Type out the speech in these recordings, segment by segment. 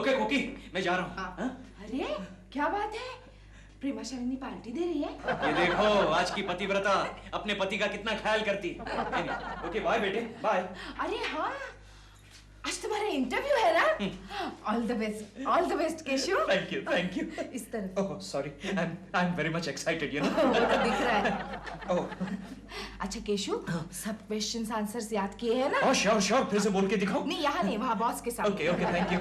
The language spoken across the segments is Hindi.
ओके कुकी, मैं जा रहा हूँ। अरे क्या बात है, प्रेमा शालिनी पार्टी दे रही है? ये देखो आज की पतिव्रता अपने पति का कितना ख्याल करती। ओके बाय बेटे, बाय। अरे हाँ, आज तुम्हारा इंटरव्यू है ना? All the best Keshav. Thank you. इस तरफ। Oh sorry, I am very much excited, you no. दिख रहा है। ओह अच्छा केशव, सब क्वेश्चंस आंसर्स याद किए हैं ना? ओह श्योर, फिर से बोल के दिखाओ। नहीं यहाँ नहीं, वहाँ बॉस के साथ। Okay thank you.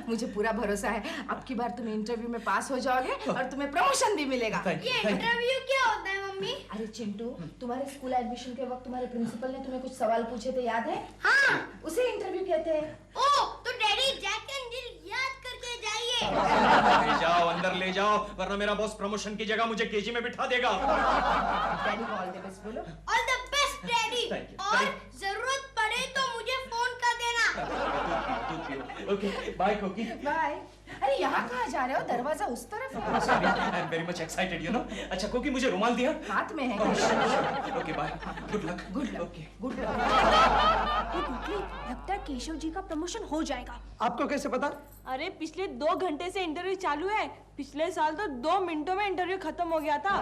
मुझे पूरा भरोसा है अब की बार तुम इंटरव्यू में पास हो जाओगे और तुम्हें प्रमोशन भी मिलेगा। ये इंटरव्यू क्या होता है मम्मी? अरे चिंटू, तुम्हारे स्कूल एडमिशन के वक्त तुम्हारे प्रिंसिपल ने तुम्हें कुछ सवाल पूछे थे, याद है? हाँ। उसे इंटरव्यू कहते हैं। ओह, तो डैडी जैक एंड जिल याद करके जाइए। ले जाओ, अंदर ले जाओ, वरना मेरा बॉस प्रमोशन की जगह मुझे केजी में बिठा देगा। डैडी को ऑल द बेस्ट बोलो। All the best daddy. और जरूरत पड़े तो मुझे फोन कर देना। Okay bye Cookie. बाय। अरे यहाँ कहाँ जा रहे हो? दरवाजा उस तरफ है। Sorry, I am very much excited, you know. अच्छा कुकी, मुझे रुमाल दिया? हाथ में है। Okay bye, good luck. Okay good luck. लगता है केशव जी का प्रमोशन हो जाएगा। आपको कैसे पता? अरे पिछले 2 घंटे से इंटरव्यू चालू है। पिछले साल तो 2 मिनटों में इंटरव्यू खत्म हो गया था।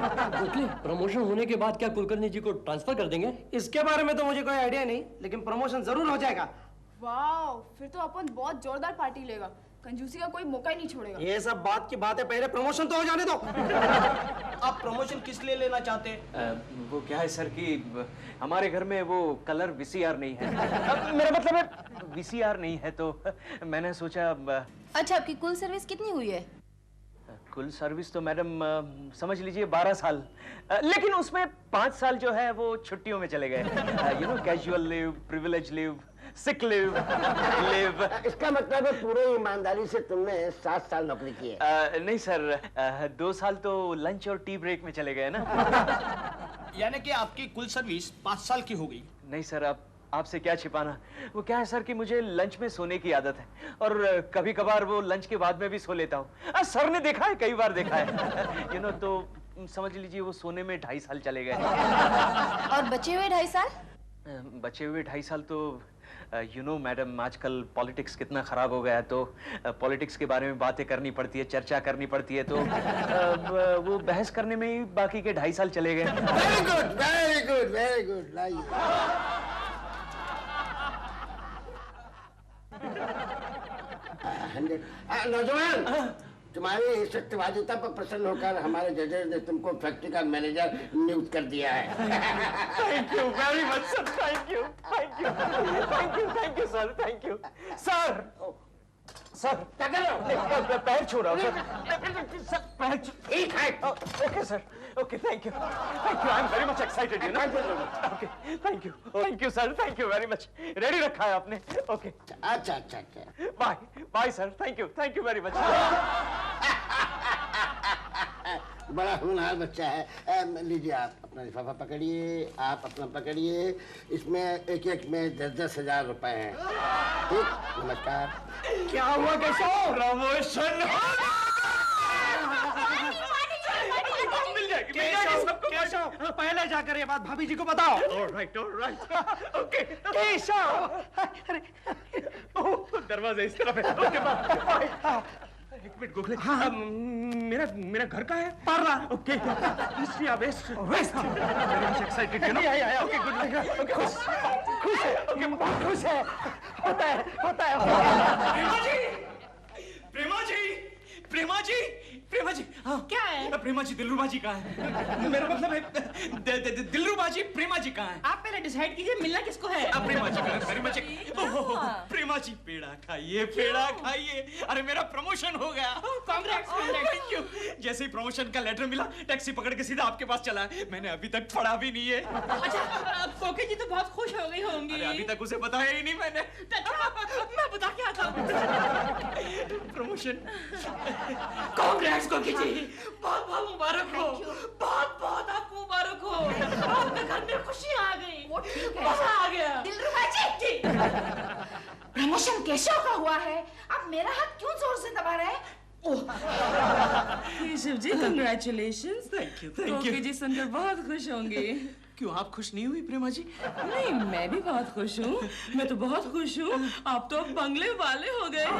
प्रमोशन होने के बाद क्या कुलकर्णी जी को ट्रांसफर कर देंगे? इसके बारे में तो मुझे कोई आइडिया नहीं, लेकिन प्रमोशन जरूर हो जाएगा। वाह, फिर तो अपन बहुत जोरदार पार्टी लेगा। कंजूसी का कोई मौका ही नहीं छोड़ेगा। ये सब बात की बात है, पहले प्रमोशन तो हो जाने दो। आप प्रमोशन किस लिए लेना चाहते हैं? वो क्या है सर कि हमारे घर में वो कलर वीसीआर नहीं है। मेरा मतलब है वीसीआर नहीं है, तो मैंने सोचा। अच्छा, आपकी कुल सर्विस कितनी हुई है? कुल सर्विस तो मैडम समझ लीजिए 12 साल, लेकिन उसमें 5 साल जो है वो छुट्टियों में चले गए। You know, casual leave, privilege leave, sick leave. इसका मतलब है पूरे ईमानदारी से तुमने 7 साल नौकरी की है? नहीं सर, 2 साल तो लंच और टी ब्रेक में चले गए ना। यानी कि आपकी कुल सर्विस 5 साल की हो गई? नहीं सर, आपसे क्या छिपाना। वो क्या है सर कि मुझे लंच में सोने की आदत है और कभी कभार वो लंच के बाद में भी सो लेता हूँ। सर ने देखा है, कई बार देखा है। यू नो, तो समझ लीजिए वो सोने में 2.5 साल चले गए। और बचे हुए 2.5 साल? बचे हुए 2.5 साल तो यू नो मैडम, आजकल पॉलिटिक्स कितना खराब हो गया है, तो पॉलिटिक्स के बारे में बातें करनी पड़ती है, चर्चा करनी पड़ती है, तो वो बहस करने में ही बाकी के 2.5 साल चले गए। वेरी गुड लाइए। नौजवान, तुम्हारी सत्यवादिता पर प्रसन्न होकर हमारे जजेस ने तुमको फैक्ट्री का मैनेजर नियुक्त कर दिया है। Thank you very much sir, thank you sir, thank you sir. Sir क्या कर रहे हो? पैर छू रहा हूँ सर, पैर। ठीक है। Okay sir, okay thank you, I am very much excited, you know. Okay thank you sir, thank you very much. Ready रखा है आपने? ओके अच्छा। Bye sir, thank you very much. बड़ा होनहार बच्चा है। लीजिए, आप अपना लिफाफा पकड़िए, आप अपना पकड़िए। इसमें एक में 10-10 हजार रुपए हैं। ठीक, नमस्कार। क्या हुआ केशव? प्रमोशन केशव, पहले जाकर ये बात भाभी जी को बताओ। Alright okay. केशव, दरवाजा इस तरफ है। Okay bye. एक मिनट गोखले। हाँ। मेरा घर का है? पार्ला। ओके, ईस्ट या west? Very much excited, you know. Okay good. Okay खुश है। ओके बहुत खुश है। होता है। प्रेमा जी। हाँ क्या है? प्रेमा जी, दिलरुबा जी कहाँ है? मेरा मतलब है दिलरुबा जी, प्रेमा जी कहाँ है? आप पहले डिसाइड कीजिए मिलना किसको है। प्रेमा जी कहाँ है? प्रेमा जी पेड़ा खाइए। अरे मेरा प्रमोशन हो गया। कांग्रेट्स। Thank you. जैसे ही प्रमोशन का लेटर मिला, टैक्सी पकड़ के सीधा आपके पास चला है। मैंने अभी तक पढ़ा भी नहीं है। अच्छा, कोके जी तो बहुत खुश हो गई होंगी। अरे अभी तक उसे बताया ही नहीं मैंने। मैं बता क्या था। प्रमोशन। कांग्रेट्स कोके जी, बहुत मुबारक हो। बहुत आपको मुबारक हो। आपके घर में खुशी आ गई, मजा आ गया। दिलरुबा जी, प्रमोशन केशव का हुआ है, आप मेरा हाथ क्यों जोर से दबा रहे हैं? Keshav ji congratulations. Thank you okay जी सुनकर बहुत खुश होंगे। क्यों आप खुश नहीं हुई प्रेमा जी? नहीं मैं भी बहुत खुश हूँ, मैं तो बहुत खुश हूँ। आप तो अब बंगले वाले हो गए हैं।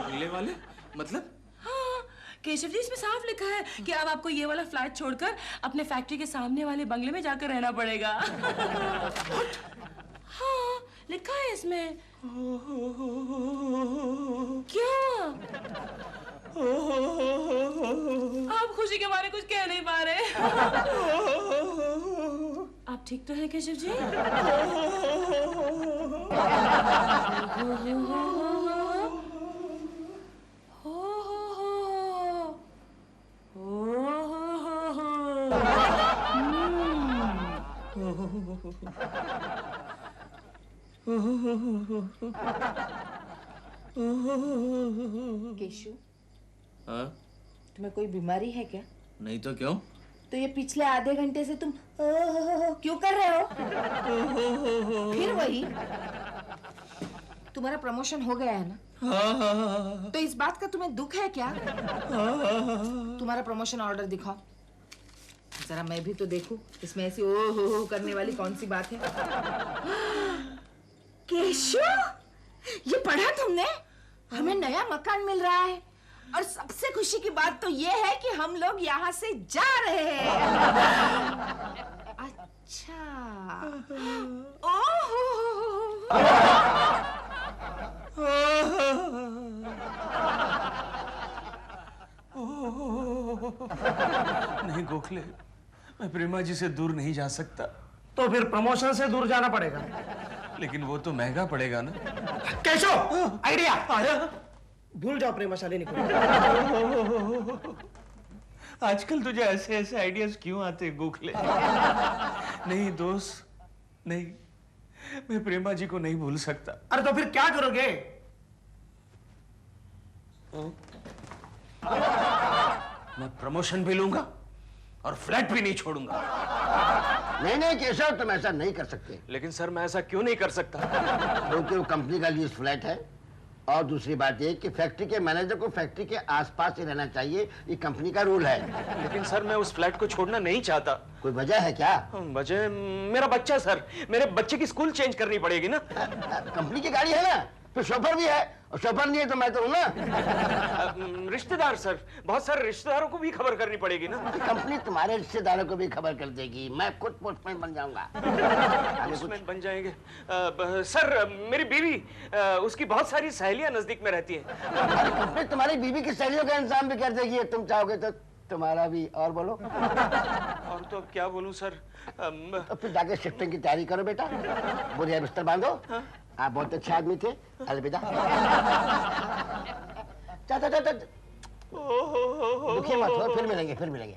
बंगले वाले मतलब? हाँ, केशव जी इसमें साफ लिखा है कि अब आपको ये वाला फ्लैट छोड़कर अपने फैक्ट्री के सामने वाले बंगले में जाकर रहना पड़ेगा। हाँ लिखा है इसमें। क्या? आप खुशी के मारे कुछ कह नहीं पा रहे। आप ठीक तो हैं केशव जी? केशु, हाँ? तुम्हें कोई बीमारी है क्या? नहीं तो क्यों? तो ये पिछले आधे घंटे से तुम क्यों कर रहे हो? फिर वही, तुम्हारा प्रमोशन हो गया है ना? तो इस बात का तुम्हें दुख है क्या? तुम्हारा प्रमोशन ऑर्डर दिखाओ जरा, मैं भी तो देखूं इसमें ऐसी ओ हो करने वाली कौन सी बात है। केशु, ये पढ़ा तुमने? हमें नया मकान मिल रहा है और सबसे खुशी की बात तो ये है कि हम लोग यहाँ से जा रहे हैं। अच्छा, नहीं गोखले, मैं प्रेमा जी से दूर नहीं जा सकता। तो फिर प्रमोशन से दूर जाना पड़ेगा। लेकिन वो तो महंगा पड़ेगा ना। केशव, आइडिया आया। भूल जाओ प्रेमाशालिनी को। आजकल तुझे ऐसे ऐसे आइडियाज क्यों आते गोखले? नहीं दोस्त, नहीं, मैं प्रेमा जी को नहीं भूल सकता। अरे तो फिर क्या करोगे? मैं प्रमोशन भी लूंगा और फ्लैट भी नहीं छोड़ूंगा। नहीं नहीं केशव, तुम ऐसा नहीं कर सकते। लेकिन सर मैं ऐसा क्यों नहीं कर सकता? क्योंकि वो कंपनी का लीज फ्लैट है और दूसरी बात ये कि फैक्ट्री के मैनेजर को फैक्ट्री के आसपास ही रहना चाहिए, ये कंपनी का रूल है। लेकिन सर मैं उस फ्लैट को छोड़ना नहीं चाहता। कोई वजह है क्या? वजह मेरा बच्चा सर, मेरे बच्चे की स्कूल चेंज करनी पड़ेगी ना। कंपनी की गाड़ी है ना, तो शोफर भी है, और शोफर नहीं है तो मैं तो हूं ना। रिश्तेदार सर, बहुत सारे रिश्तेदारों को भी खबर करनी पड़ेगी ना। कंपनी तुम्हारे रिश्तेदारों को भी खबर कर देगी, मैं खुद पोस्टमैन बन जाऊंगा। पोस्टमैन बन जाएंगे? सर मेरी बीवी, उसकी बहुत सारी सहेलियां नजदीक में रहती हैं। कंपनी तुम्हारी बीवी की सहेलियों का इंतजाम भी कर देगी, तुम चाहोगे तो तुम्हारा भी। और बोलो। और तो अब क्या बोलूं सर? तो फिर जाके शिफ्टिंग की तैयारी करो बेटा, बोरिया बिस्तर बांधो। आप बहुत अच्छे आदमी थे, अलविदा। दुखी मत हो, फिर मिलेंगे, फिर मिलेंगे।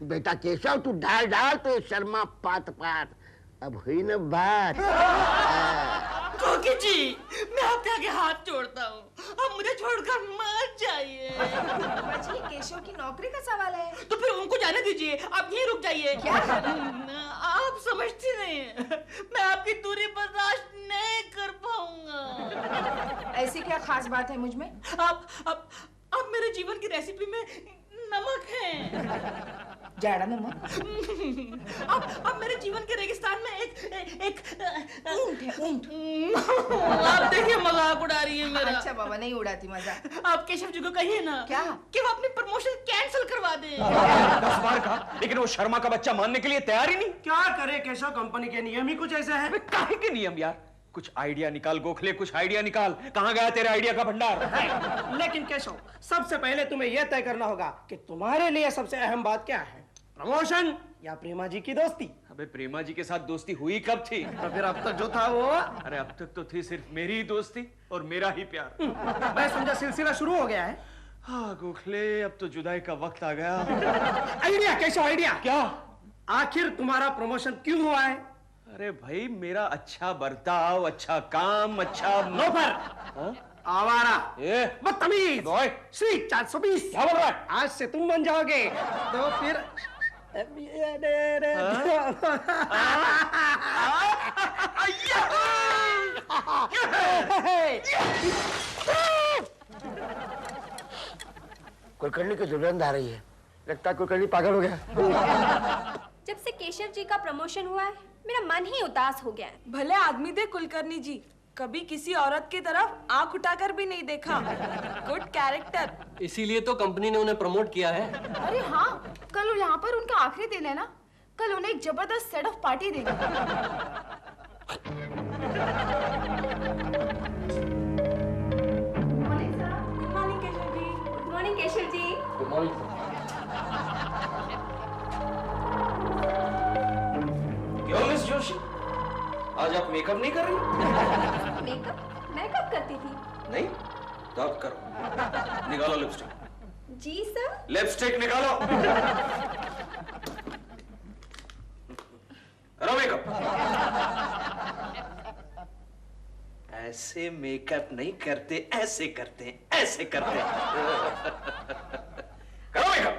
बेटा केशव, तू डाल डाल तो शर्मा पात पात। अब हुई न बात। कोकी जी, मैं आपके आगे हाथ जोड़ता हूँ, अब मुझे छोड़कर मत जाइए। जी केशव की नौकरी का सवाल है। तो फिर उनको जाने दीजिए, आप यहीं रुक जाइए। क्या? आप समझती नहीं, मैं आपकी दूरी बर्दाश्त नहीं कर पाऊंगा। ऐसी क्या खास बात है मुझ में? आप मेरे जीवन की रेसिपी में नमक है। जाड़ा नमक। अब मेरे जीवन के रेगिस्तान में एक ऊंट है, ऊंट। आप देखिए मजाक उड़ा रही है मेरा। अच्छा बाबा, नहीं उड़ाती मजाक। आप केशव जी को कहिए ना। क्या? कि वो अपनी प्रमोशन कैंसिल करवा दे। 10 बार कहा, लेकिन वो शर्मा का बच्चा मानने के लिए तैयार ही नहीं। क्या करे केशव, कंपनी के नियम ही कुछ ऐसे हैं। काहे के नियम यार? कुछ आइडिया निकाल गोखले, कुछ आइडिया निकाल। कहाँ गया तेरे आइडिया का भंडार? लेकिन केशव, सबसे पहले तुम्हें यह तय करना होगा कि तुम्हारे लिए सबसे अहम बात क्या है, प्रमोशन या प्रेमा जी की दोस्ती? अबे प्रेमा जी के साथ दोस्ती हुई कब थी? तो फिर अब तक जो था वो? अरे अब तक तो थी सिर्फ मेरी ही दोस्ती और मेरा ही प्यार। मैं समझा सिलसिला शुरू हो गया है। हाँ गोखले, अब तो जुदाई का वक्त आ गया। Idea Keshav, idea. क्या? आखिर तुम्हारा प्रमोशन क्यों हुआ है? अरे भाई, मेरा अच्छा बर्ताव, अच्छा काम, अच्छा लोफर, आवारा, बदतमीज, स्वीट 420। क्या बोल रहा है? आज से तुम बन जाओगे, तो फिर कुलकर्णी की दुल्हन आ रही है। लगता है कुलकर्णी पागल हो गया। जब से केशव जी का प्रमोशन हुआ है मेरा मन ही उदास हो गया है। भले आदमी थे कुलकर्णी जी, कभी किसी औरत की तरफ आंख उठाकर भी नहीं देखा। Good character. इसीलिए तो कंपनी ने उन्हें प्रमोट किया है। अरे हाँ, कल यहाँ पर उनका आखिरी दिन है ना, कल उन्हें एक जबरदस्त सेट ऑफ पार्टी देंगे। Good morning Keshav ji. Good morning Keshav ji. Good morning. क्यों मिस जोशी, आज आप मेकअप नहीं कर रही? मेकअप मैं कब करती थी? नहीं तो आप करो। निकालो लिपस्टिक। जी सर। लिपस्टिक निकालो। करो मेकअप। ऐसे मेकअप नहीं करते, ऐसे करते हैं, ऐसे करते हैं। करो मेकअप।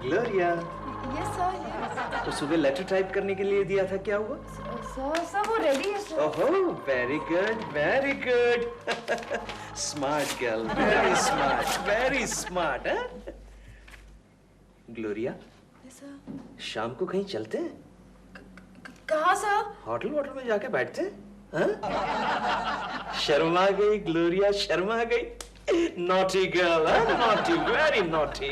Gloria, yes sir. तो सुबह लेटर टाइप करने के लिए दिया था, क्या हुआ? सर वो रेडी है सर। ओहो, very good, very good. Smart girl, very smart, हैं? ग्लोरिया, शाम को कहीं चलते हैं? कहाँ सर? होटल वोटल में जाके बैठते हैं? हाँ? शर्मा गई ग्लोरिया, शर्मा गई। Naughty girl, naughty, very naughty.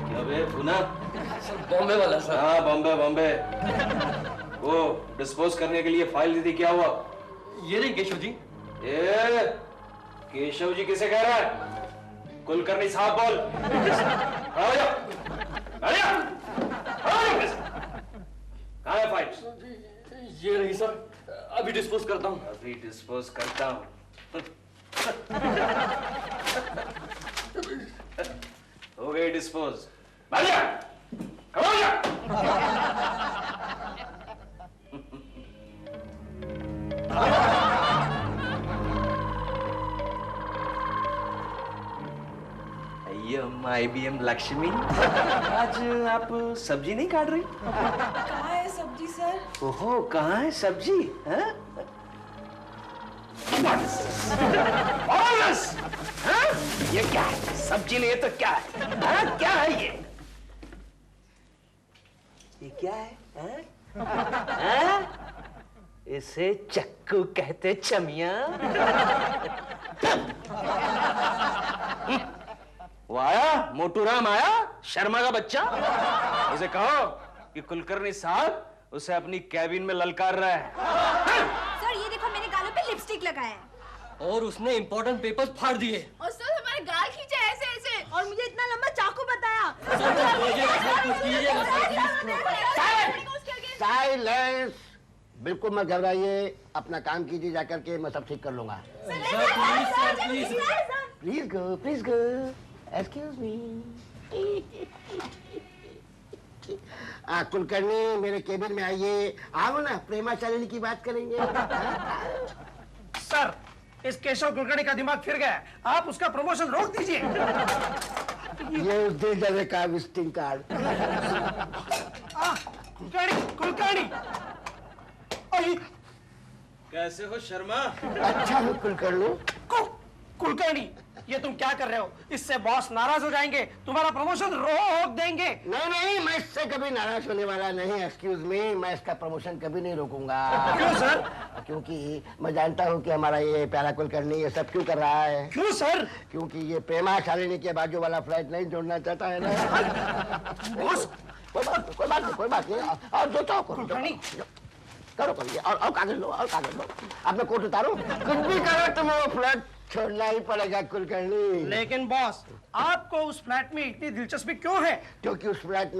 क्या बे पुना? बॉम्बे वाला सर। हाँ बॉम्बे बॉम्बे। वो डिस्पोज करने के लिए फाइल दी थी, क्या हुआ? ये रही केशव जी। ए, केशव जी किसे कह रहा है? कुलकर्णी साहब बोल। कहाँ है फाइल? ये रही सर, अभी डिस्पोज करता हूँ। अभी डिस्पोज करता हूँ। हो गई डिस्पोज। IBM लक्ष्मी, आज आप सब्जी नहीं काट रही? कहाँ है सब्जी सर? ओहो, कहाँ है सब्जी? हाँ? हाँ? ये क्या है? सब्जी नहीं है तो क्या है? हाँ? क्या है ये? ये क्या है? हाँ? हाँ? इसे चक्कू कहते चमिया। वो आया, मोटू राम आया, शर्मा का बच्चा। उसे कहो कि कुलकर्णी साहब उसे अपनी कैबिन में ललकार रहा है। सर ये देखो मैंने गालों पे लिपस्टिक लगाया है। और उसने इंपॉर्टेंट पेपर्स फाड़ दिए। और सर हमारे गाल खींचे ऐसे ऐसे, और मुझे इतना लंबा चाकू बताया। साइलेंस। बिल्कुल मत घबराइए, अपना काम कीजिए जाकर के, मैं सब ठीक कर लूंगा। Please go, excuse me. Kulkarni मेरे केबिन में आइए। आओ ना, प्रेमाचारिणी की बात करेंगे। सर, इस केशव कुलकर्णी का दिमाग फिर गया, आप उसका प्रमोशन रोक दीजिए। ये उस दिन जैसे का विजिटिंग कार्ड। कुलकर्णी कैसे हो शर्मा? अच्छा हो कुलकर्णी। कुलकर्णी, ये तुम क्या कर रहे हो? इससे बॉस नाराज हो जाएंगे, तुम्हारा प्रमोशन रोक देंगे। नहीं, मैं इससे कभी नाराज होने वाला नहीं। एक्सक्यूज मी, मैं इसका प्रमोशन कभी नहीं रोकूंगा। क्यों सर? क्योंकि मैं जानता हूँ कि हमारा ये प्यारा कुलकर्णी ये सब क्यों कर रहा है। क्यों सर? क्योंकि ये प्रेमाशालिनी के बाजू वाला फ्लाइट नहीं जोड़ना चाहता है ना। बॉस, कोई बात नहीं। और जो चाहो करो करिए, और कागज लो, अपना कोट उतारो, कुछ भी करो, तुम्हें वो फ्लैट छोड़ना ही पड़ेगा कुलकर्णी। लेकिन बॉस, आपको उस फ्लैट में इतनी दिलचस्पी क्यों है? क्योंकि उस फ्लैट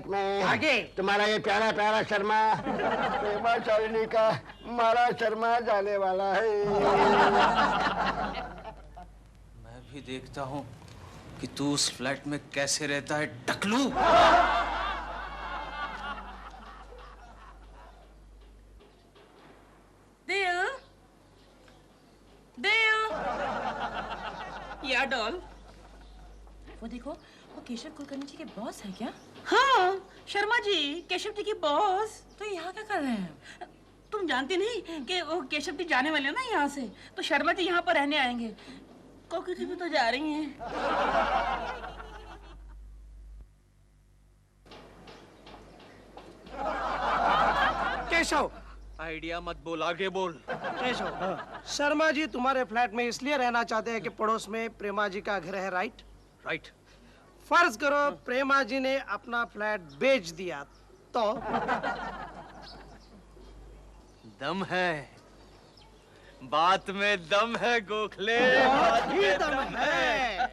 में आगे तुम्हारा ये प्यारा शर्मा प्रेमाचारिणी का मारा शर्मा जाने वाला है। मैं भी देखता हूँ कि तू उस फ्लैट में कैसे रहता है, टकलू। दिल, दिल, या डॉल। वो देखो, वो केशव कुलकर्णी जी के बॉस है क्या? हाँ, शर्मा जी, केशव जी की बॉस। तो यहाँ क्या कर रहे हैं? तुम जानती नहीं कि वो केशव जी जाने वाले हैं ना यहाँ से, तो शर्मा जी यहाँ पर रहने आएंगे। कोकी जी भी तो जा रही हैं। केशव, आइडिया मत बोल, आगे बोल। केशव, शर्मा जी तुम्हारे फ्लैट में इसलिए रहना चाहते हैं कि पड़ोस में प्रेमा जी का घर है, राइट? राइट। फर्ज करो प्रेमा जी ने अपना फ्लैट बेच दिया तो? दम है, बात में दम है गोखले, बात में दम है।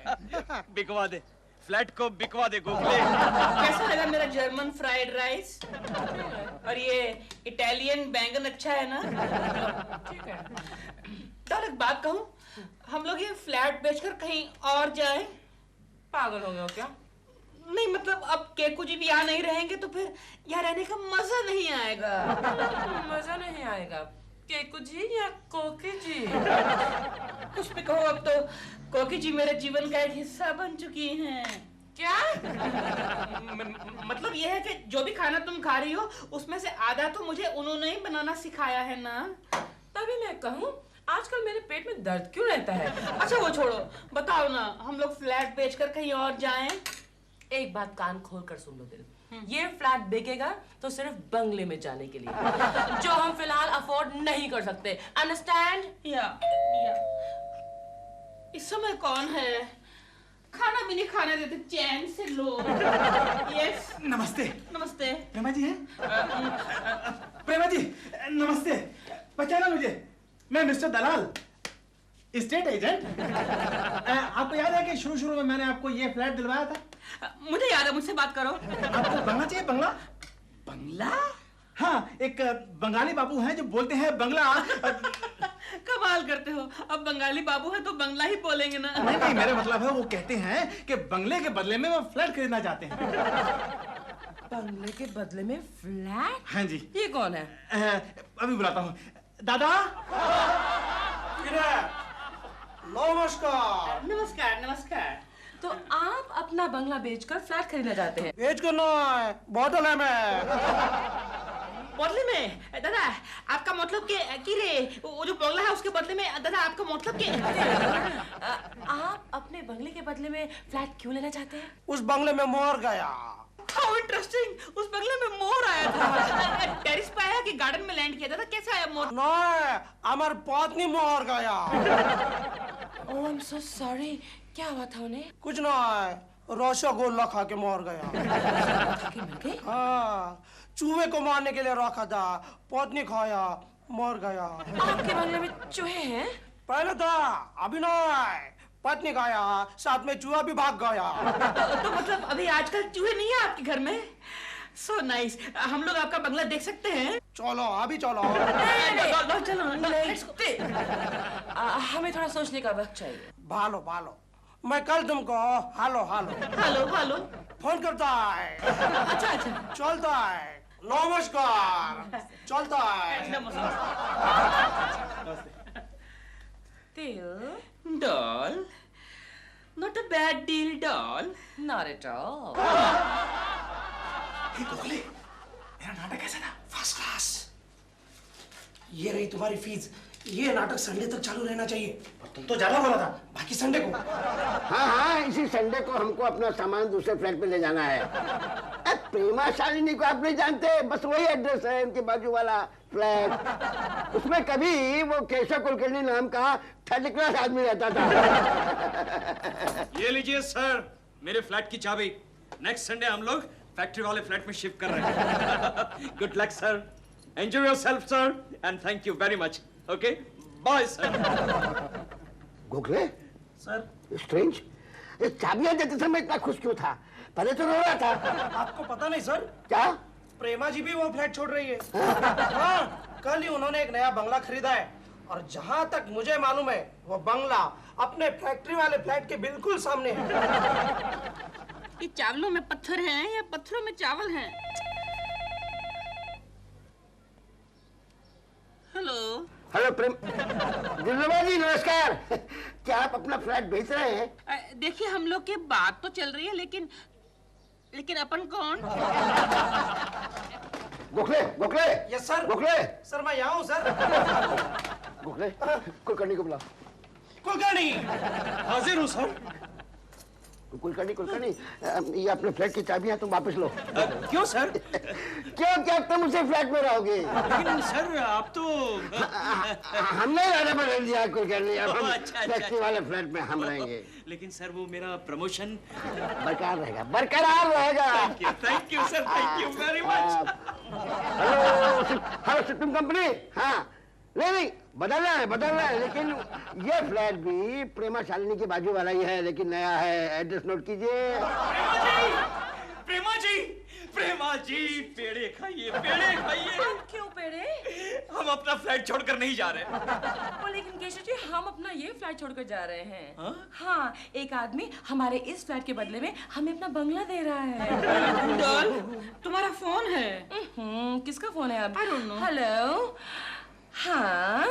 बिकवा दे फ्लैट को, बिकवा दे गोखले। कैसा लगा मेरा जर्मन फ्राइड राइस? और ये इटालियन बैंगन अच्छा है ना? ठीक है। तो एक बात कहूँ, हम लोग ये फ्लैट बेचकर कहीं और जाएं? पागल हो गए हो क्या? नहीं मतलब अब केकू जी भी यहाँ नहीं रहेंगे तो फिर यहाँ रहने का मजा नहीं आएगा। मजा नहीं आएगा? केकू जी या कोकी जी? कुछ भी कहो, अब तो कोकी जी मेरे जीवन का एक हिस्सा बन चुकी हैं। क्या? मतलब ये है कि जो भी खाना तुम खा रही हो उसमें से आधा तो मुझे उन्होंने ही बनाना सिखाया है ना। तभी मैं कहूँ आजकल मेरे पेट में दर्द क्यों रहता है? अच्छा वो छोड़ो, बताओ ना, हम लोग फ्लैट बेचकर कहीं और जाएं? एक बात कान खोल कर सुन लो दिल, ये फ्लैट बिकेगा तो सिर्फ बंगले में जाने के लिए, जो हम फिलहाल अफोर्ड नहीं कर सकते। अंडरस्टैंड? या इस समय कौन है? खाना भी नहीं खाने देते, चैन से लो। यस। नमस्ते। नमस्ते। प्रेमा जी हैं? प्रेमा जी नमस्ते, पहचाना मुझे? मैं मिस्टर दलाल, स्टेट एजेंट। आपको याद है कि शुरू में मैंने आपको ये फ्लैट दिलवाया था? मुझे याद है, मुझसे बात करो। आपको बंगला चाहिए? बंगला? बंगला? हाँ, एक बंगाली बाबू हैं जो बोलते हैं बंगला। कमाल करते हो, अब बंगाली बाबू है तो बंगला ही बोलेंगे ना। नहीं, मेरा मतलब है वो कहते हैं कि बंगले के बदले में वो फ्लैट खरीदना चाहते हैं। बंगले के बदले में फ्लैट? हाँ जी। ये कौन है? अभी बुलाता हूँ। दादा। नमस्कार। नमस्कार नमस्कार। तो आप अपना बंगला बेचकर फ्लैट खरीदना चाहते हैं? बेच कर ना, बॉटल है मैं। बदले में? दादा आपका मतलब कि रे वो जो बंगला है उसके बदले में, दादा आपका मतलब कि आप अपने बंगले के बदले में फ्लैट क्यों लेना चाहते हैं? उस बंगले में मोर गया। How interesting! उस बंगले में मोर आया था। टेरिस पे आया कि गार्डन में लैंड किया था? कैसा आया मोर? नहीं, हमारी पत्नी मोर गया। Oh, I'm so sorry. क्या हुआ था उन्हें? कुछ नहीं, रसगुल्ला खा के मर गया। हाँ, चूहे को मारने के लिए रखा था, पत्नी खाया, मर गया। आपके बंगले में चूहे हैं? पहले था, अभी नहीं। पत्नी खाया, साथ में चूहा भी भाग गया। तो मतलब अभी आजकल चूहे नहीं है आपके घर में? So nice. हम लोग आपका बंगला देख सकते हैं? चलो, अभी चलो। चलो। हमें थोड़ा सोचने का वक्त चाहिए। भालो, मैं कल तुमको हालो फोन करता है। अच्छा। चलता है। नमस्कार। चलता है। Doll, not a bad deal, doll. Not at all. Gokhale, मेरा नाटक कैसा था? First class. ये रही तुम्हारी फीस। ये नाटक संडे तक चालू रहना चाहिए। तुम तो ज्यादा बोला था। बाकी संडे को। हाँ, इसी संडे को हमको अपना सामान दूसरे फ्लैट पे ले जाना है। प्रेमा शालिनी को आप नहीं जानते? बस वही एड्रेस है, उनके बाजू वाला फ्लैट। उसमें कभी वो केशव कुलकर्णी नाम का थर्ड क्लास आदमी रहता था। ये लीजिए सर, मेरे फ्लैट की चाबी। नेक्स्ट संडे हम लोग फैक्ट्री वाले फ्लैट में शिफ्ट कर रहे हैं। Good luck sir, enjoy yourself sir, and thank you very much. Okay, bye sir. Gokhale sir, strange, चाबियां देते समय इतना खुश क्यों था? पहले तो रो रहा था। आपको पता नहीं सर? क्या? प्रेमा जी भी वो फ्लैट छोड़ रही है। हाँ, कल ही उन्होंने एक नया बंगला खरीदा है और जहां तक मुझे मालूम है वो बंगला अपने फैक्ट्री वाले फ्लैट के बिल्कुल सामने है। ये चावलों में पत्थर हैं या पत्थरों में चावल हैं? हेलो हेलो प्रेम जी, नमस्कार। क्या आप अपना फ्लैट बेच रहे हैं? देखिए, हम लोग की बात तो चल रही है, लेकिन अपन कौन? Gokhale Gokhale. Yes sir. Gokhale sir मैं यहाँ हूँ सर। गोखले कुलकर्णी को बुला। कुलकर्णी हाजिर हूँ सर। कुलकर्णी ये अपने फ्लैट की चाबियां तुम वापस लो। क्यों सर? क्यों क्या तुम उसे फ्लैट में रहोगे? लेकिन सर आप तो हमने इरादा बदल दिया कुलकर्णी, अब हम अच्छा, फैक्ट्री वाले फ्लैट में हम रहेंगे। लेकिन सर वो मेरा प्रमोशन बरकरार रहेगा। Thank you sir, thank you very much. Hello system company. हाँ नहीं बदलना है, लेकिन ये फ्लैट भी प्रेमा शालिनी के बाजू वाला ही है, लेकिन नया है। एड्रेस नोट कीजिए। प्रेमा जी पेड़े खाइए। क्यों पेड़े? हम अपना फ्लैट छोड़कर नहीं जा रहे। लेकिन केशव जी, हम अपना ये फ्लैट छोड़कर जा रहे हैं। हाँ, एक आदमी हमारे इस फ्लैट के बदले में हमें अपना बंगला दे रहा है। तुम्हारा फोन है? किसका फोन है? I don't know. हेलो। हाँ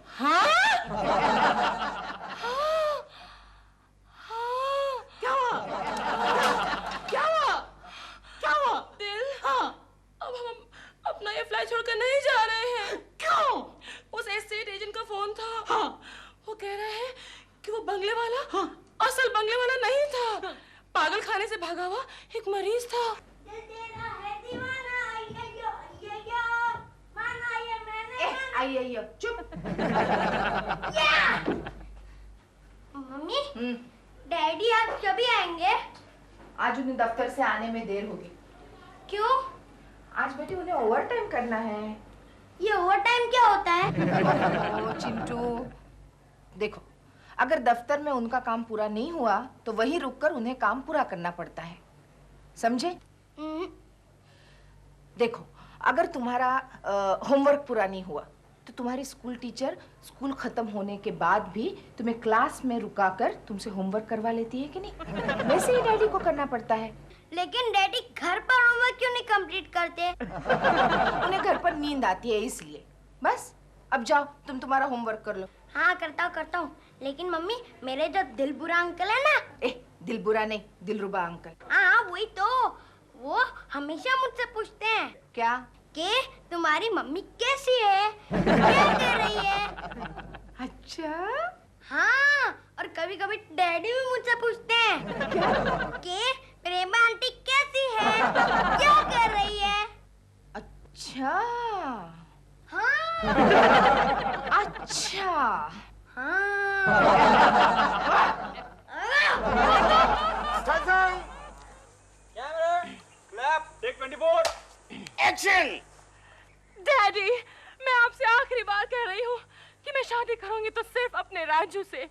हाँ क्या हुआ? दिल। अब हम अपना ये फ्लैट छोड़कर नहीं जा रहे हैं। क्यों? उस एस्टेट एजेंट का फोन था। वो कह रहे हैं कि वो बंगले वाला असल बंगले वाला नहीं था, पागल खाने से भागा हुआ एक मरीज था। आइए चुप। मम्मी डैडी आप कभी आएंगे? आज उन्हें दफ्तर से आने में देर होगी। क्यों? आज बेटी उन्हें ओवर टाइम करना है। ये ओवर टाइम क्या होता है? ओ चिंटू, देखो अगर दफ्तर में उनका काम पूरा नहीं हुआ तो वहीं रुककर उन्हें काम पूरा करना पड़ता है, समझे? देखो अगर तुम्हारा होमवर्क पूरा नहीं हुआ तो तुम्हारी स्कूल टीचर स्कूल खत्म होने के बाद भी तुम्हें क्लास में रुकाकर तुमसे होमवर्क करवा लेती है कि नहीं? वैसे ही डैडी को करना पड़ता है। लेकिन डैडी घर पर होमवर्क क्यों नहीं कंप्लीट करते? उन्हें घर पर नींद आती है इसलिए। बस अब जाओ तुम तुम्हारा होमवर्क कर लो। हाँ करता हूँ। लेकिन मम्मी मेरे जो दिलबुरा अंकल है ना। दिलबुरा नहीं, दिलरुबा अंकल। हाँ वही तो, वो हमेशा मुझसे पूछते हैं क्या कि तुम्हारी मम्मी कैसी है, क्या कर रही है। अच्छा हाँ, और कभी कभी डैडी भी मुझसे पूछते हैं कि प्रेमा आंटी कैसी है, क्या कर रही है। अच्छा हाँ अच्छा एक्शन। डैडी, मैं आपसे आखिरी बार कह रही हूँ कि मैं शादी करूंगी तो सिर्फ अपने राजू से।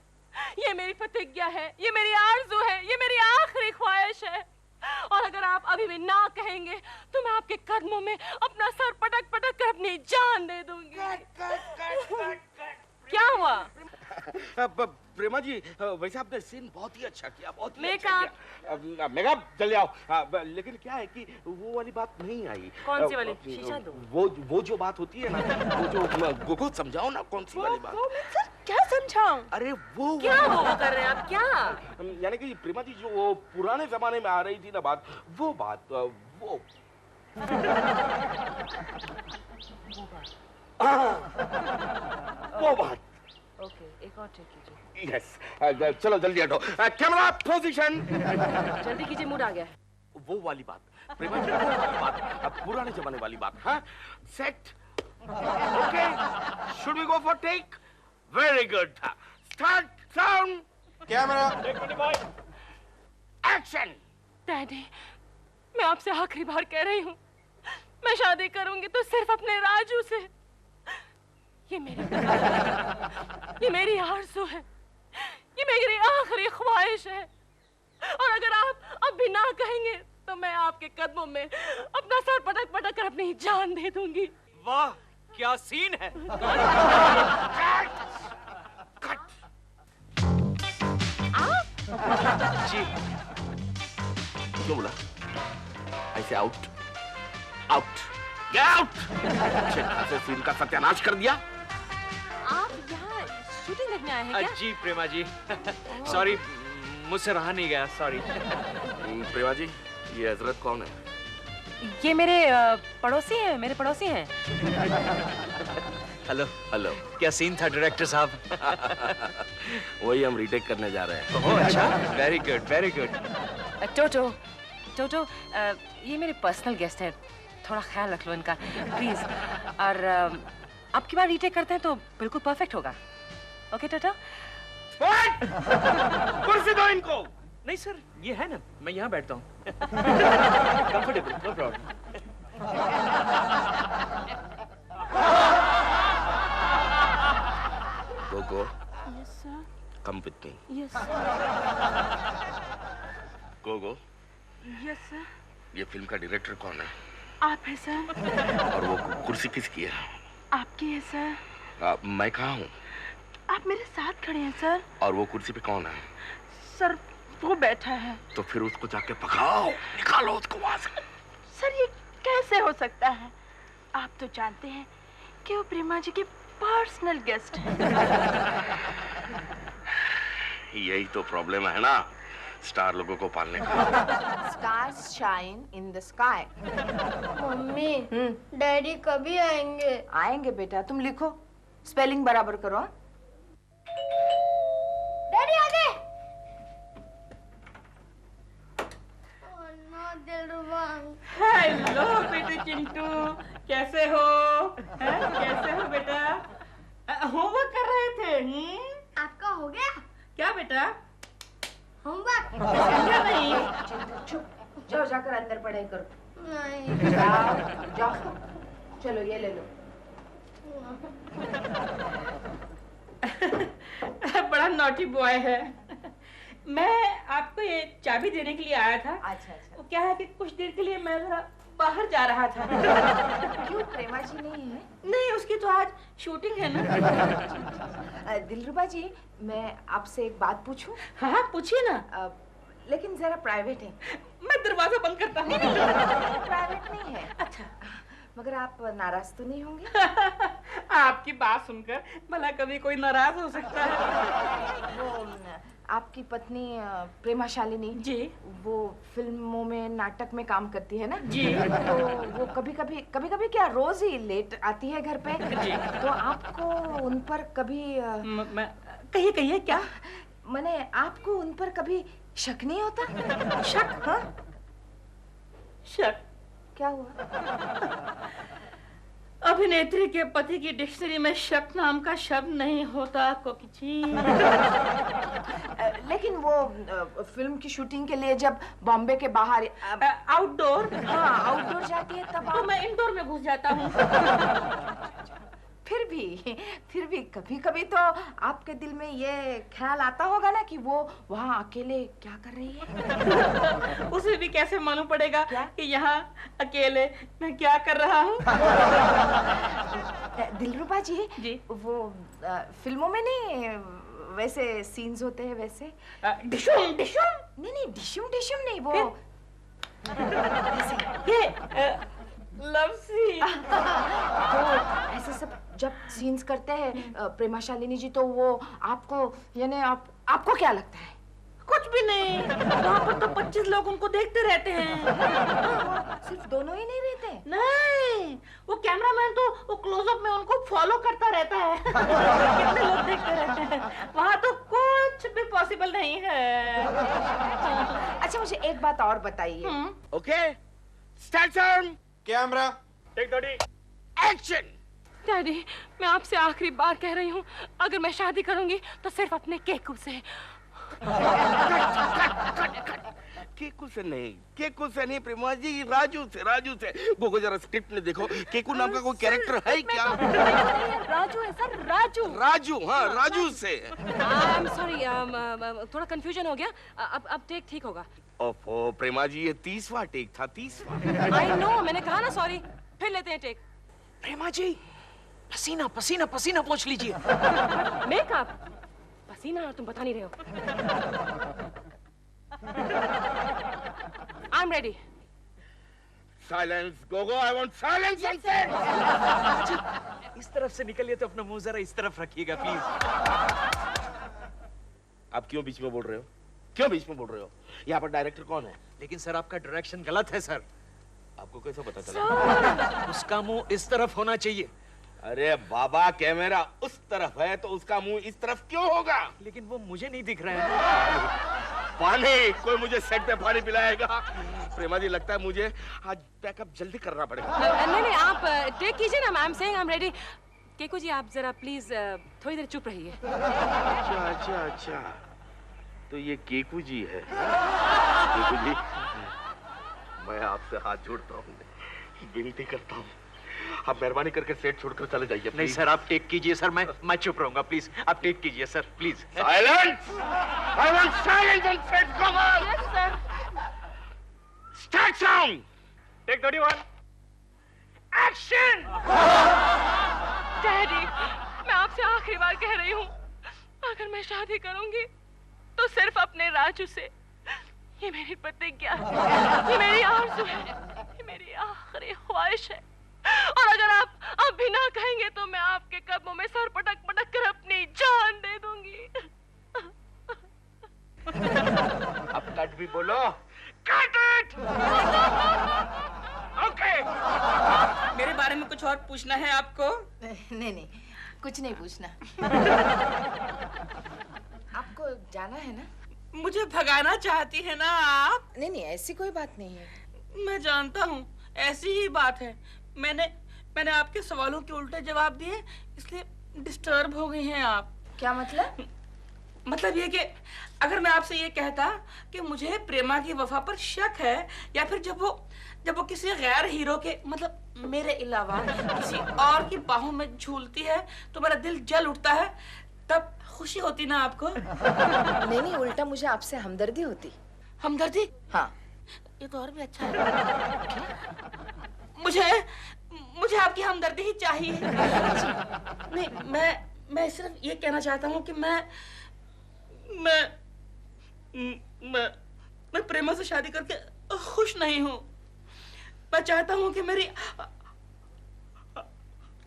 ये मेरी प्रतिज्ञा है, ये मेरी आरज़ू है, ये मेरी आखिरी ख्वाहिश है। और अगर आप अभी भी ना कहेंगे तो मैं आपके कदमों में अपना सर पटक पटक कर अपनी जान दे दूंगी। क्या हुआ? प्रेमा जी वैसे आपने सीन बहुत ही अच्छा किया, बहुत ही मेकअप मेकअप जल्दी आओ। लेकिन क्या है कि वो वाली बात नहीं आई। कौन सी वाली? शीशा दो। वो जो बात होती है ना, वो जो को समझाओ ना, कौन सी वाली बात? सर क्या समझाऊं? अरे वो क्या वो कर रहे हैं आप? क्या यानी कि प्रेमा जी जो वो पुराने जमाने में आ रही थी ना बात, वो बात। ओके, एक और टेक कीजिए। यस, चलो जल्दी हटो। Camera position. जल्दी कीजिए, मूड आ गया है। वो वाली बात प्रेमा जी, वो वाली बात, पुराने जमाने वाली बात। हाँ, set okay, should we go for take? Very good. Start, sound, camera, action. Daddy, मैं आपसे आखिरी बार कह रही हूँ, मैं शादी करूंगी तो सिर्फ अपने राजू से। ये मेरी आरज़ू है, ये मेरी आखिरी ख्वाहिश है। और अगर आप अब भी ना कहेंगे तो मैं आपके कदमों में अपना सर पटक पटक कर अपनी जान दे दूंगी। वाह क्या सीन है। जी क्यों बोला? ऐसे आउट आउट गेट आउट। अच्छे खासे सीन का सत्यानाश कर दिया। आप यहाँ शूटिंग देखने आए हैं क्या? जी प्रेमा जी, सॉरी मुझसे रहा नहीं गया, सॉरी। प्रेमा जी, ये हजरत कौन है? ये मेरे पड़ोसी हैं, मेरे पड़ोसी हैं। Hello hello. क्या सीन था डायरेक्टर साहब? वही हम रीटेक करने जा रहे हैं। ओह अच्छा, वेरी गुड वेरी गुड। टोटो टोटो, ये मेरे पर्सनल गेस्ट हैं, थोड़ा ख्याल रख लो इनका प्लीज। और अब की बार रीटेक करते हैं तो बिल्कुल परफेक्ट होगा। ओके टोटो? कुर्सी दो इनको। नहीं सर, ये है ना, मैं यहाँ बैठता हूँ। Comfortable, no problem. Gogo, yes sir. Come with me. Yes sir. Gogo, yes sir. ये फिल्म का डायरेक्टर कौन है? आप है सर। और वो कुर्सी किसकी है? आपकी है सर। मैं कहाँ हूँ? आप मेरे साथ खड़े हैं सर। और वो कुर्सी पे कौन है? सर वो बैठा है। तो फिर उसको जाके पकाओ, निकालो उसको वहां से। सर ये कैसे हो सकता है? आप तो जानते हैं कि वो प्रेमा जी के पर्सनल गेस्ट हैं। यही तो प्रॉब्लम है ना स्टार लोगों को पालने का। Stars shine in the sky. Mummy, daddy कभी आएंगे? आएंगे बेटा, तुम लिखो, स्पेलिंग बराबर करो। डैडी आ गए। ओह नो दिलरुबा। हेलो बेटे चिंटू, कैसे हो? कैसे हो बेटा? होमवर्क कर रहे थे? आपका हो गया? क्या बेटा? होमवर्क? समझा नहीं। चुप, जाओ जाकर अंदर पढ़ाई करो। नहीं। जाओ जाओ, चलो ये ले लो। बड़ा नॉटी बॉय है। मैं आपको ये चाबी देने के लिए आया था। अच्छा अच्छा। वो क्या है कि कुछ देर के लिए मैं जरा बाहर जा रहा था। क्यों, प्रेमा जी नहीं है? नहीं, उसकी तो आज शूटिंग है ना। दिलरुबा जी, मैं आपसे एक बात पूछूं? हाँ पूछिए ना। लेकिन जरा प्राइवेट है। मैं दरवाजा बंद करता हूँ। प्राइवेट नहीं है। अच्छा, मगर आप नाराज तो नहीं होंगे? आपकी बात सुनकर भला कभी कोई नाराज हो सकता है? वो आपकी पत्नी प्रेमा शालिनी जी, वो फिल्मों में, नाटक में काम करती है ना जी। तो वो कभी कभी क्या रोज ही लेट आती है घर पे जी। तो आपको उन पर कभी कहिए क्या? मैंने आपको उन पर कभी शक नहीं होता? शक? हाँ, शक? क्या हुआ? अभिनेत्री के पति की डिक्शनरी में शक नाम का शब्द नहीं होता कोकिची। लेकिन वो फिल्म की शूटिंग के लिए जब बॉम्बे के बाहर आउटडोर, हाँ आउटडोर जाती है तब तो मैं इंडोर में घुस जाता हूँ। फिर भी कभी कभी तो आपके दिल में ये ख्याल आता होगा ना कि वो वहाँ अकेले क्या कर रही है? उसे भी कैसे मालूम पड़ेगा कि यहाँ अकेले मैं क्या कर रहा हूँ? दिलरुबा जी, वो फिल्मों में नहीं वैसे सीन्स होते हैं वैसे? डिशुम नहीं डिशुम नहीं, वो ये लव सीन। तो ऐसे सब जब सीन्स करते हैं प्रेमा शालिनी जी, तो वो आपको यानी आपको क्या लगता है? कुछ भी नहीं, वहाँ पर तो 25 लोग उनको देखते रहते हैं। सिर्फ दोनों ही नहीं रहते? नहीं, वो कैमरामैन तो वो क्लोजअप में उनको फॉलो करता रहता है। कितने लोग देखते रहते हैं, वहाँ तो कुछ भी पॉसिबल नहीं है। अच्छा मुझे एक बात और बताइए। Okay, start sound, camera, take 30, action. Daddy, मैं आपसे आखिरी बार कह रही हूँ, अगर मैं शादी करूंगी तो सिर्फ अपने केकू से। केकू से नहीं प्रेमा जी, राजू से। गोगो जरा स्क्रिप्ट में देखो, केकू नाम का कोई कैरेक्टर है क्या? राजू है सर, राजू। हाँ, राजू से। I'm sorry, थोड़ा कंफ्यूजन हो गया। अब टेक ठीक होगा। ओफो प्रेमा जी, ये 30वां टेक था, 30वां। I know, मैंने कहा ना सॉरी। फिर लेते हैं टेक। प्रेमा जी, पसीना पसीना पसीना पोंछ लीजिए। मेकअप पसीना और तुम बता नहीं रहे हो। आई am ready. Silence Gogo, I want silence on set. इस तरफ से निकलिए तो अपना मुंह जरा इस तरफ रखिएगा प्लीज। आप क्यों बीच में बोल रहे हो? क्यों बीच में बोल रहे हो? यहाँ पर डायरेक्टर कौन है? लेकिन सर आपका डायरेक्शन गलत है सर। आपको कैसे पता चला? उसका मुंह इस तरफ होना चाहिए। अरे बाबा, कैमरा उस तरफ है तो उसका मुंह इस तरफ क्यों होगा? लेकिन वो मुझे नहीं दिख रहा है। पानी, कोई मुझे सेट पे पानी पिलाएगा? प्रेमा जी, लगता है मुझे आज पैकअप जल्दी करना पड़ेगा। नहीं, आप टेक कीजिए ना। I am saying I am ready. Keku ji, आप जरा प्लीज थोड़ी देर चुप रहिए। अच्छा, तो ये केकू जी है। केकू जी, मैं आपसे हाथ जोड़ता हूँ, विनती करता हूँ, आप मेहरबानी करके सेट छोड़कर चले जाइए। नहीं सर, आप टेक कीजिए सर, मैं चुप रहूंगा। प्लीज आप टेक कीजिए sir, please. Silence! I want silence on set. Come on. Yes sir. Start sound. Take 31। Action! Daddy, मैं आपसे आखिरी बार कह रही हूँ, अगर मैं शादी करूंगी तो सिर्फ अपने राजू से। ये मेरी प्रतिज्ञा है, ये मेरी आरज़ू है, ये मेरी आखिरी ख्वाहिश है। और अगर आप अब भी ना कहेंगे तो मैं आपके कदमों में सर पटक पटक कर अपनी जान दे दूंगी। अब कट भी बोलो। Cut it! ओके। मेरे बारे में कुछ और पूछना है आपको? नहीं, कुछ नहीं पूछना। आपको जाना है ना? मुझे भगाना चाहती है ना आप? नहीं, ऐसी कोई बात नहीं है। मैं जानता हूँ, ऐसी ही बात है। मैंने आपके सवालों के उल्टे जवाब दिए, इसलिए डिस्टर्ब हो गई हैं आप। क्या मतलब? मतलब ये कि अगर मैं आपसे ये कहता कि मुझे प्रेमा की वफा पर शक है, या फिर जब वो किसी गैर हीरो के, मतलब मेरे अलावा किसी और की बाहों में झूलती है तो मेरा दिल जल उठता है, तब खुशी होती ना आपको? नहीं, उल्टा मुझे आपसे हमदर्दी होती। हमदर्दी? हाँ। ये तो और भी अच्छा है। मुझे आपकी हमदर्दी ही चाहिए। नहीं, मैं सिर्फ ये कहना चाहता हूँ कि मैं प्रेमा से शादी करके खुश नहीं हूँ। मैं चाहता हूँ कि मेरी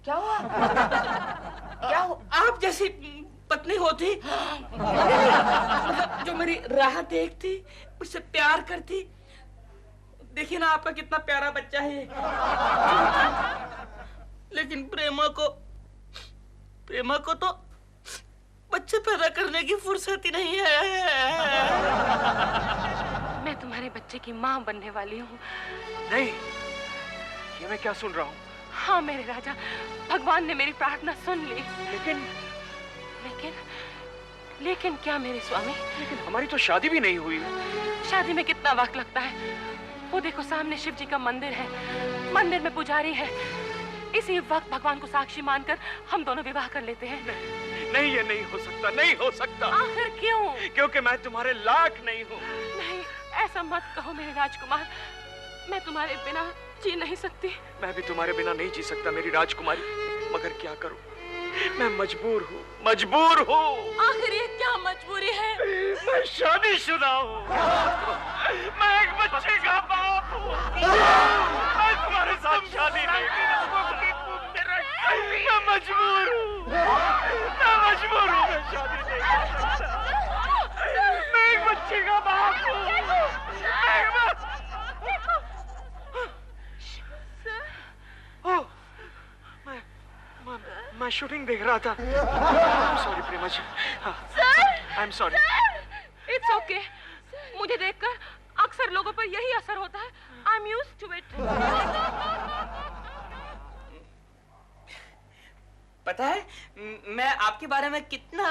क्या हुआ? क्या हो? आप जैसी पत्नी होती, मतलब जो मेरी राह देखती, मुझसे प्यार करती। देखिए ना, आपका कितना प्यारा बच्चा है। लेकिन प्रेमा को तो बच्चे पैदा करने की फुर्सत ही नहीं है। मैं तुम्हारे बच्चे की माँ बनने वाली हूँ। नहीं, ये मैं क्या सुन रहा हूँ? हाँ मेरे राजा, भगवान ने मेरी प्रार्थना सुन ली। लेकिन क्या मेरे स्वामी? लेकिन हमारी तो शादी भी नहीं हुई। शादी में कितना वक्त लगता है? वो देखो, सामने शिव जी का मंदिर है, मंदिर में पुजारी है। इसी वक्त भगवान को साक्षी मानकर हम दोनों विवाह कर लेते हैं। नहीं, ये नहीं हो सकता, नहीं हो सकता। आखिर क्यों? क्योंकि मैं तुम्हारे लायक नहीं हूँ। नहीं, ऐसा मत कहो मेरे राजकुमार, मैं तुम्हारे बिना जी नहीं सकती। मैं भी तुम्हारे बिना नहीं जी सकता मेरी राजकुमारी, मगर क्या करूं, मैं मजबूर हूँ। आखिर ये क्या मजबूरी है? मैं शादीशुदा हूँ, मैं एक बच्चे का बाप हूँ, मैं तुम्हारे साथ शादी नहीं करूँगा। मैं मजबूर हूँ, मैं शादी नहीं कर सकता। मैं एक बच्चे का बाप हूँ। मैं शूटिंग देख रहा था। Sorry Prema ji. I am sorry. It's okay. मुझे देखकर अक्सर लोगों पर यही असर होता है। I am used to it. पता है, मैं आपके बारे में कितना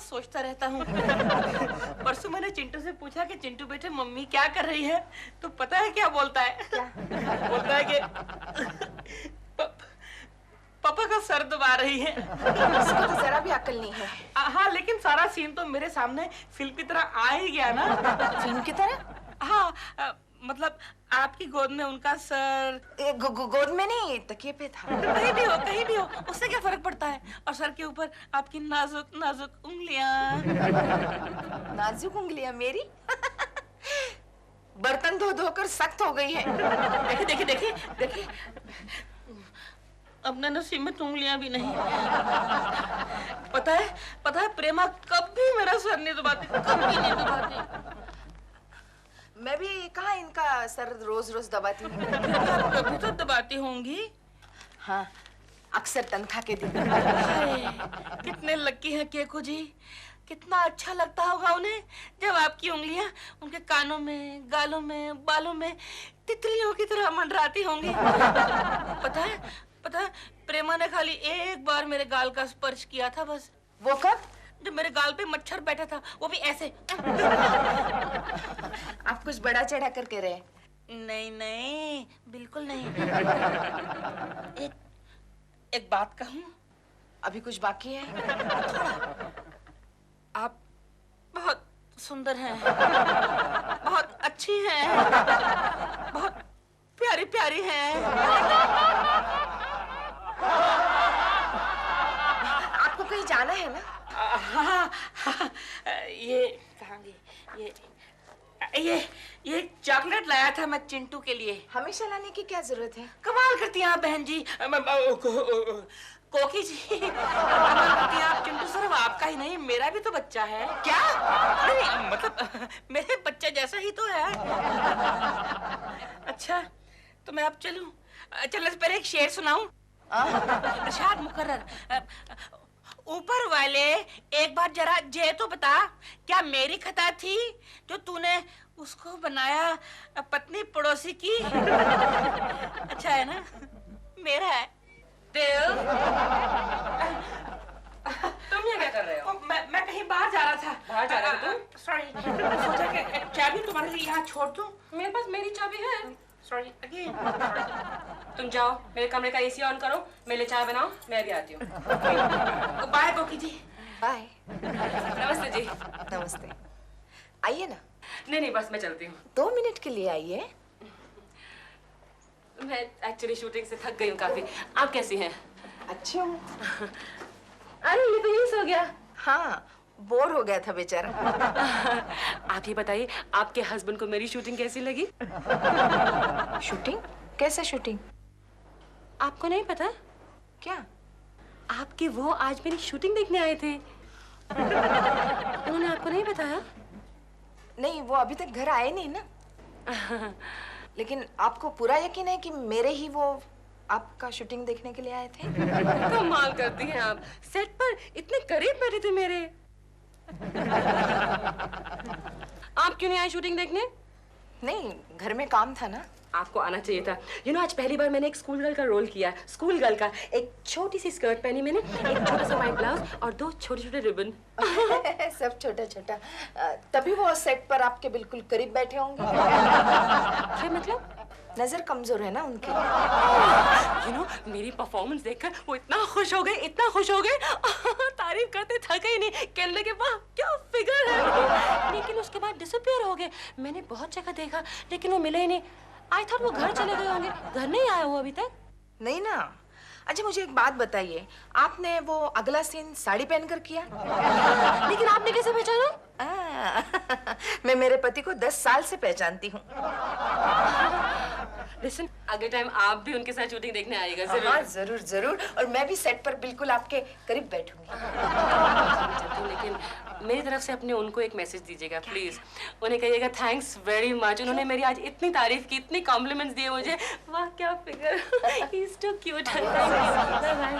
सोचता रहता हूँ। परसों मैंने चिंटू से पूछा कि चिंटू बेटे मम्मी क्या कर रही है, तो पता है क्या बोलता है? बोलता है कि पापा का सर दबा रही है। इसको तो जरा भी अकल नहीं है। हाँ, लेकिन सारा सीन तो मेरे सामने फिल्म की तरह आ ही गया ना। फिल्म की तरह? हाँ, मतलब आपकी गोद में उनका सर। गोद में नहीं, तकिए पे था। कहीं भी हो, उससे क्या फर्क पड़ता है? और सर के ऊपर आपकी नाजुक नाजुक उंगलियां। नाजुक उंगलियां मेरी? बर्तन धो धोकर सख्त हो गई है। देखिए अपने नसीब में तो उंगलियां भी नहीं। पता है प्रेमा कभी मेरा सर नहीं दबाती, कभी नहीं दबाती। मैं भी कहाँ इनका सर रोज रोज दबाती हूँ। कभी तो दबाती होंगी। हाँ, अक्सर तनख्वाह के दिन। कितने लकी हैं केको जी, कितना अच्छा लगता होगा उन्हें जब आपकी उंगलियां उनके कानों में, गालों में, बालों में तितलियों की तरह मंडराती होंगी। पता है प्रेमा ने खाली एक बार मेरे गाल का स्पर्श किया था बस। वो कब? जब मेरे गाल पे मच्छर बैठा था, वो भी ऐसे। आप कुछ बड़ा चढ़ा कर कह रहे हैं? नहीं, बिल्कुल नहीं। एक बात कहूं? अभी कुछ बाकी है? आप बहुत सुंदर हैं, बहुत अच्छी हैं, बहुत प्यारी प्यारी हैं। आपको कहीं जाना है ना? हाँ, ये कहाँ गई? ये चॉकलेट लाया था मैं चिंटू के लिए। हमेशा लाने की क्या जरूरत है? कमाल करती हैं आप बहन जी, कोकी जी। कमाल करती हैं आप। चिंटू सिर्फ आपका ही नहीं, मेरा भी तो बच्चा है। क्या? नहीं मतलब मेरे बच्चे जैसा ही तो है। अच्छा तो मैं अब चलूं? चलने से पहले एक शेर सुनाऊं? इरशाद मुकर्रर। ऊपर वाले एक बार जरा जे तो बता, क्या मेरी खता थी जो तूने उसको बनाया पत्नी पड़ोसी की? अच्छा है ना? मेरा है दिल। तुम ये क्या कर रहे हो? मैं कहीं बाहर जा रहा था। बाहर जा रहे हो तुम? सॉरी, सोचा कि चाबी तुम्हारे लिए यहाँ छोड़ दूं। मेरे पास मेरी चाबी है। Sorry again. तुम जाओ मेरे कमरे का एसी ऑन करो, मेरे लिए चाय बनाओ, मैं भी आती हूँ। बाय कोकी जी। बाय। नमस्ते जी। नमस्ते। आइए ना। नहीं बस मैं चलती हूँ। 2 मिनट के लिए आइए। मैं एक्चुअली शूटिंग से थक गई हूँ काफी। आप कैसी हैं? अच्छी हूँ। अरे ये तो यही सो गया। हाँ, बोर हो गया था बेचारा। आप ये बताइए आपके हस्बैंड को मेरी शूटिंग कैसी लगी? शूटिंग? कैसे शूटिंग? आपको नहीं पता? क्या? आपके वो आज मेरी शूटिंग देखने आए थे। उन्होंने आपको नहीं बताया? नहीं, वो अभी तक घर आए नहीं ना। लेकिन आपको पूरा यकीन है कि मेरे ही वो आपका शूटिंग देखने के लिए आए थे? कमाल करती हैं आप, सेट पर इतने करीब बैठे थे मेरे। आप क्यों नहीं आए शूटिंग देखने? नहीं, घर में काम था ना। आपको आना चाहिए था। आज पहली बार मैंने एक स्कूल गर्ल का रोल किया। स्कूल गर्ल का। एक छोटी सी स्कर्ट पहनी मैंने, एक छोटा सा व्हाइट ब्लाउज और 2 छोटे छोटे रिबन। सब छोटा छोटा। तभी वो सेट पर आपके बिल्कुल करीब बैठे होंगे। क्या मतलब? नजर कमजोर है ना उनकी। मेरी परफॉर्मेंस देखकर वो इतना खुश हो गए, तारीफ करते थके ही नहीं, कहने लगे वाह क्या फिगर है। लेकिन उसके बाद डिसअपीयर हो गए। मैंने बहुत जगह देखा लेकिन वो मिले ही नहीं। आई थॉट वो घर चले गए होंगे। घर नहीं आया वो अभी तक? नहीं ना। अच्छा मुझे एक बात बताइए, आपने वो अगला सीन साड़ी पहनकर किया? लेकिन आपने कैसे पहचाना? मैं मेरे पति को 10 साल से पहचानती हूँ। लिसन, अगले टाइम आप भी उनके साथ शूटिंग देखने आइएगा जरूर। हाँ जरूर जरूर। और मैं भी सेट पर बिल्कुल आपके करीब बैठूंगी। लेकिन मेरी तरफ से अपने उनको एक मैसेज दीजिएगा प्लीज। उन्हें कहिएगा थैंक्स वेरी मच। उन्होंने मेरी आज इतनी तारीफ की, इतनी कॉम्प्लीमेंट्स दिए मुझे। वाह क्या figure, he is too cute. Bye bye.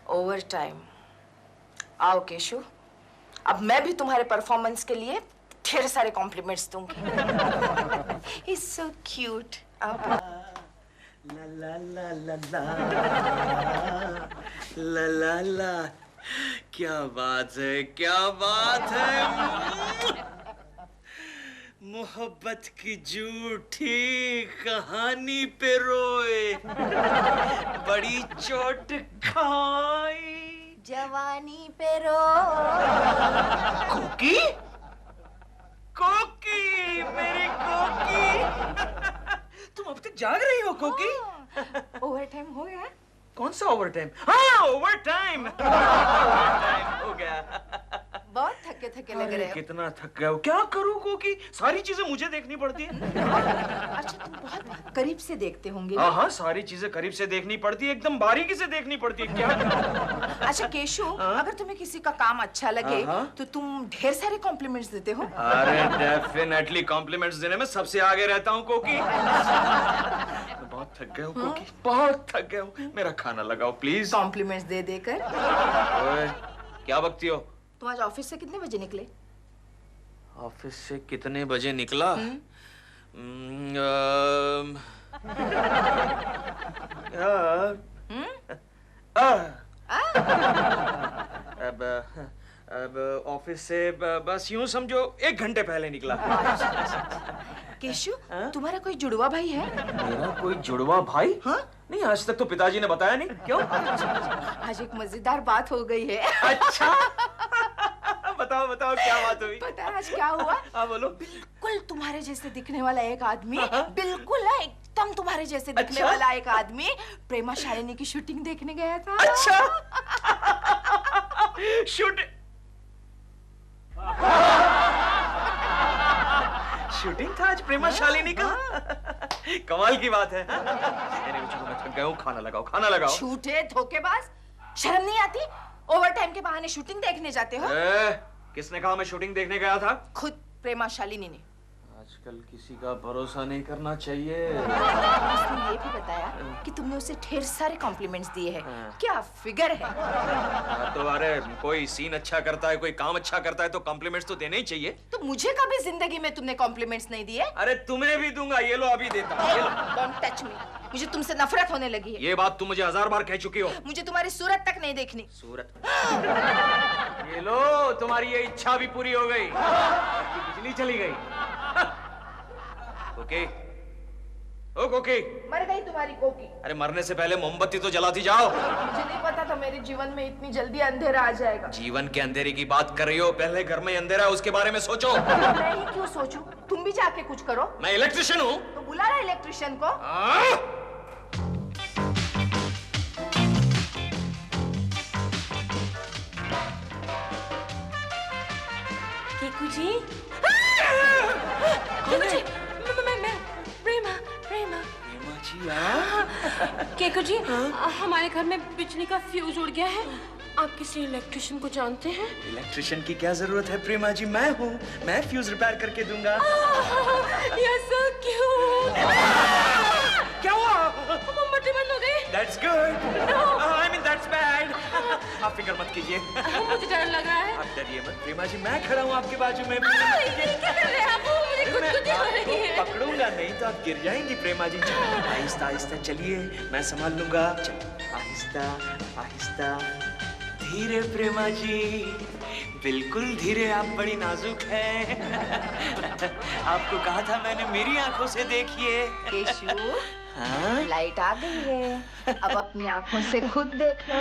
Overtime. आओ केशु, अब मैं भी तुम्हारे परफॉर्मेंस के लिए ढेर सारे कॉम्प्लीमेंट्स दूंगी। He's so cute. ला ला ला ला ला ला ला, क्या बात है, क्या बात है। मोहब्बत की झूठी कहानी पे रोए, बड़ी चोट खाई। जवानी पे रो। कोकी? कोकी, मेरी कोकी। तुम अब तक जाग रही हो कोकी? ओवर टाइम हो गया? कौन सा ओवर टाइम? हाँ, ओवर टाइम। हो गया। बहुत थके थके लग रहे हो। कितना थक गया हो? क्या करूं कोकी? सारी चीजें मुझे देखनी पड़ती है। अच्छा, तुम बहुत करीब से देखते होंगे। हाँ हाँ, सारी चीजें करीब से देखनी पड़ती है, एकदम बारीकी से देखनी पड़ती है। क्या? अच्छा केशु, अगर तुम्हें किसी का काम अच्छा लगे तो तुम ढेर सारे कॉम्प्लीमेंट्स देते हो? अरे डेफिनेटली कॉम्प्लीमेंट्स देने में सबसे आगे रहता हूँ कोकी। मैं बहुत थक गया हूँ कोकी, बहुत थक गया हूँ। मेरा खाना लगाओ प्लीज। कॉम्प्लीमेंट्स दे देकर। क्या बकती हो? तुम आज ऑफिस से कितने बजे निकले? ऑफिस से कितने बजे निकला? अब ऑफिस से बस यूं समझो 1 घंटे पहले निकला। केशु, तुम्हारा कोई जुड़वा भाई है? मेरा कोई जुड़वा भाई? हाँ? नहीं, आज तक तो पिताजी ने बताया नहीं। क्यों? आज एक मजेदार बात हो गई है। अच्छा। बताओ बताओ क्या बात हुई? पता है आज क्या हुआ? हाँ बोलो। बिल्कुल तुम्हारे जैसे दिखने वाला एक आदमी, बिल्कुल ना एकदम तुम्हारे जैसे दिखने वाला एक आदमी प्रेमा शालिनी की शूटिंग देखने गया था। अच्छा। शूटिंग शूटिंग था आज प्रेमा शालिनी का? कमाल की बात है। चलो मैं थक गया हूँ, खाना लगाओ, खाना लगाओ। झूठे धोखेबाज, शर्म नहीं आती? ओवर टाइम के बहाने शूटिंग देखने जाते हो? किसने कहा मैं शूटिंग देखने गया था? खुद प्रेमा शालिनी ने। आजकल किसी का भरोसा नहीं करना चाहिए। उसने ये भी बताया कि तुमने उसे ढेर सारे कॉम्प्लीमेंट्स दिए हैं। क्या फिगर है? तो अरे कोई सीन अच्छा करता है, कोई काम अच्छा करता है तो कॉम्प्लीमेंट्स तो देने ही चाहिए। तो मुझे कभी जिंदगी में तुमने कॉम्प्लीमेंट्स नहीं दिए? अरे तुम्हें भी दूंगा, ये लो अभी देता हूं, ये लो। Don't touch me। मुझे तुमसे नफरत होने लगी है। ये बात तुम मुझे 1000 बार कह चुकी हो। मुझे तुम्हारी सूरत तक नहीं देखनी। सूरत? ये लो, तुम्हारी ये इच्छा भी पूरी हो गई। बिजली चली गई। कोकी, ओ कोकी। मर गई तुम्हारी कोकी। अरे मरने से पहले मोमबत्ती तो जलाती जाओ। मुझे नहीं पता था मेरे जीवन में इतनी जल्दी अंधेरा आ जाएगा। जीवन के अंधेरे की बात कर रही हो? पहले घर में अंधेरा है, उसके बारे में सोचो। मैं ही क्यों सोचूं? तुम भी जाके कुछ करो। मैं इलेक्ट्रिशियन हूँ। तो बुला रहा इलेक्ट्रिशियन को। केकू जी? केकू जी, मैं प्रेमा। केकू जी, हमारे घर में बिजली का फ्यूज उड़ गया है। आप किसी इलेक्ट्रिशियन को जानते हैं? इलेक्ट्रिशियन की क्या जरूरत है प्रेमा जी? मैं हूँ, मैं फ्यूज रिपेयर करके दूंगा। You're so cute। क्या हुआ? मोमबत्ती बंद हो गई। That's good। No। I mean that's bad। आप फिक्र मत कीजिए। मुझे डर लग रहा है। आप डरिए मत प्रेमा जी, मैं खड़ा हूँ आपके बाजू में। ये क्या कर रहे हैं आप? मुझे खुद हो रही है। पकड़ूंगा नहीं तो आप गिर जाएंगी प्रेमा जी। आहिस्ता आहिस्ता चलिए, मैं संभाल लूंगा। आहिस्ता आहिस्ता, धीरे प्रेमा जी, बिल्कुल धीरे। आप बड़ी नाजुक हैं। आपको कहा था मैंने, मेरी आंखों से देखिए। केशु, हाँ? लाइट आ गई है, अब अपनी आंखों से खुद देखो।